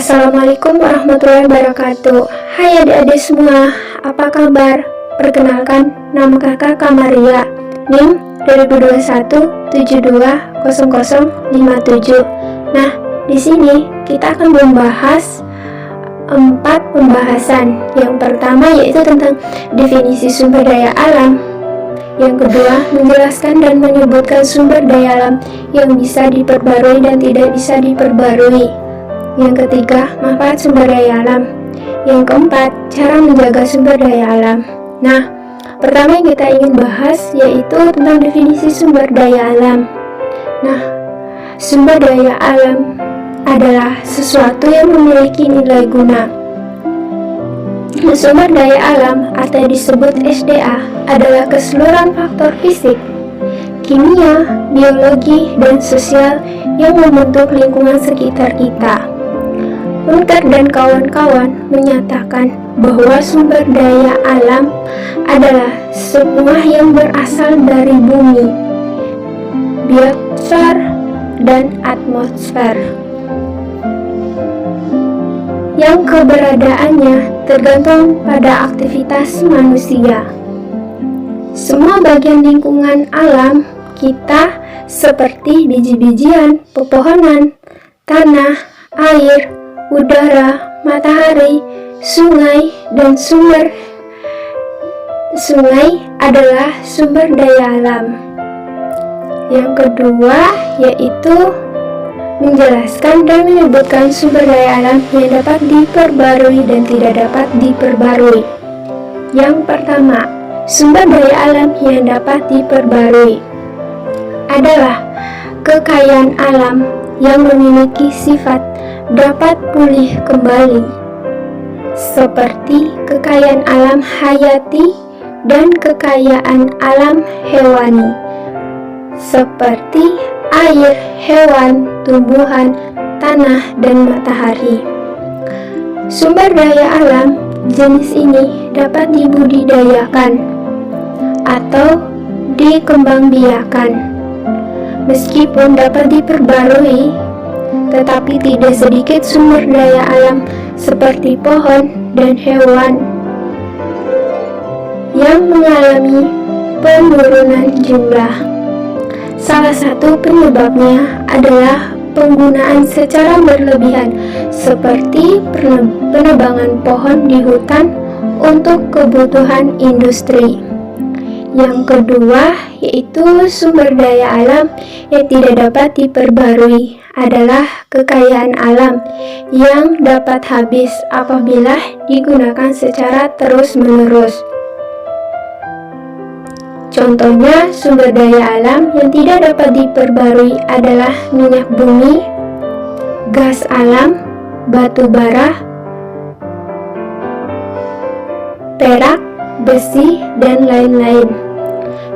Assalamualaikum warahmatullahi wabarakatuh. Hai adik-adik semua, apa kabar? Perkenalkan, nama kakak Kamaria, NIM 2021720057. Nah, di sini kita akan membahas 4 pembahasan. Yang pertama yaitu tentang definisi sumber daya alam. Yang kedua, menjelaskan dan menyebutkan sumber daya alam yang bisa diperbarui dan tidak bisa diperbarui. Yang ketiga, manfaat sumber daya alam. Yang keempat, cara menjaga sumber daya alam. Nah, pertama yang kita ingin bahas yaitu tentang definisi sumber daya alam. Nah, sumber daya alam adalah sesuatu yang memiliki nilai guna. Sumber daya alam atau disebut SDA adalah keseluruhan faktor fisik, kimia, biologi, dan sosial yang membentuk lingkungan sekitar kita. Hunter dan kawan-kawan menyatakan bahwa sumber daya alam adalah semua yang berasal dari bumi, biosfer, dan atmosfer, yang keberadaannya tergantung pada aktivitas manusia. Semua bagian lingkungan alam kita seperti biji-bijian, pepohonan, tanah, air, udara, matahari, sungai, dan sungai adalah sumber daya alam. Yang kedua yaitu menjelaskan dan menyebutkan sumber daya alam yang dapat diperbarui dan tidak dapat diperbarui. Yang pertama, sumber daya alam yang dapat diperbarui adalah kekayaan alam yang memiliki sifat dapat pulih kembali, seperti kekayaan alam hayati dan kekayaan alam hewani, seperti air, hewan, tumbuhan, tanah, dan matahari. Sumber daya alam jenis ini dapat dibudidayakan atau dikembangbiakan, meskipun dapat diperbarui, tetapi tidak sedikit sumber daya alam seperti pohon dan hewan yang mengalami penurunan jumlah. Salah satu penyebabnya adalah penggunaan secara berlebihan seperti penebangan pohon di hutan untuk kebutuhan industri. Yang kedua yaitu sumber daya alam yang tidak dapat diperbarui adalah kekayaan alam yang dapat habis apabila digunakan secara terus-menerus. Contohnya, sumber daya alam yang tidak dapat diperbarui adalah minyak bumi, gas alam, batu bara, perak, besi, dan lain-lain.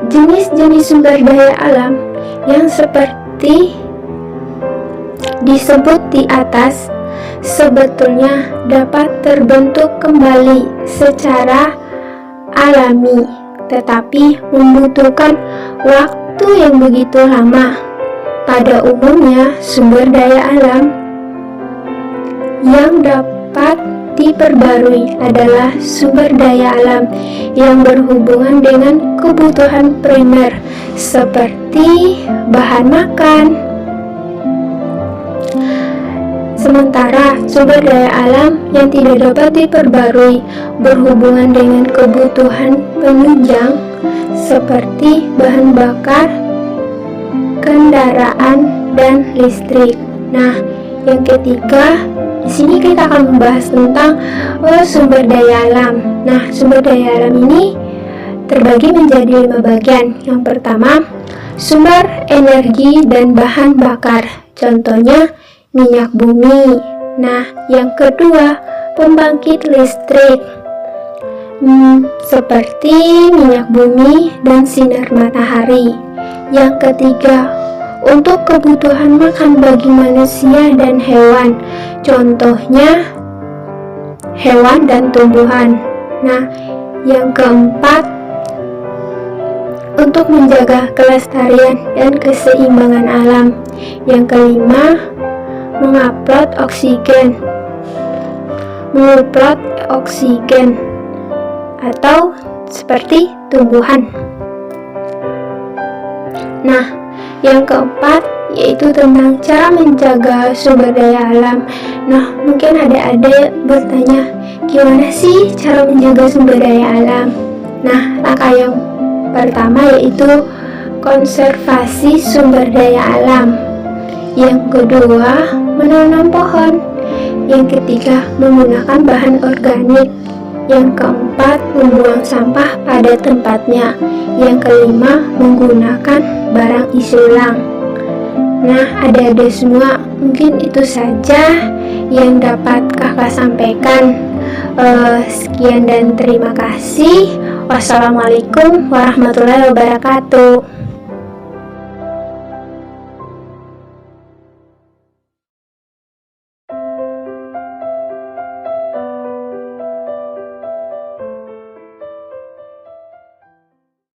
Jenis-jenis sumber daya alam yang seperti disebut di atas sebetulnya dapat terbentuk kembali secara alami, tetapi membutuhkan waktu yang begitu lama. Pada umumnya, sumber daya alam yang dapat diperbarui adalah sumber daya alam yang berhubungan dengan kebutuhan primer seperti bahan makan. Sementara sumber daya alam yang tidak dapat diperbarui berhubungan dengan kebutuhan penunjang seperti bahan bakar, kendaraan, dan listrik. Nah, yang ketiga, di sini kita akan membahas tentang sumber daya alam. Nah, sumber daya alam ini terbagi menjadi 5 bagian. Yang pertama, sumber energi dan bahan bakar. Contohnya minyak bumi. Nah, yang kedua, pembangkit listrik seperti minyak bumi dan sinar matahari. Yang ketiga, untuk kebutuhan makan bagi manusia dan hewan. Contohnya hewan dan tumbuhan. Nah, yang keempat, untuk menjaga kelestarian dan keseimbangan alam. Yang kelima, mengupload oksigen menyuplai oksigen atau seperti tumbuhan. Nah, yang keempat yaitu tentang cara menjaga sumber daya alam. Nah, mungkin adik-adik bertanya, gimana sih cara menjaga sumber daya alam? Nah, langkah yang pertama yaitu konservasi sumber daya alam. Yang kedua, menanam pohon. Yang ketiga, menggunakan bahan organik. Yang keempat, membuang sampah pada tempatnya. Yang kelima, menggunakan barang isi ulang. Nah, adik-adik semua, mungkin itu saja yang dapat kakak sampaikan. Sekian dan terima kasih. Wassalamualaikum warahmatullahi wabarakatuh.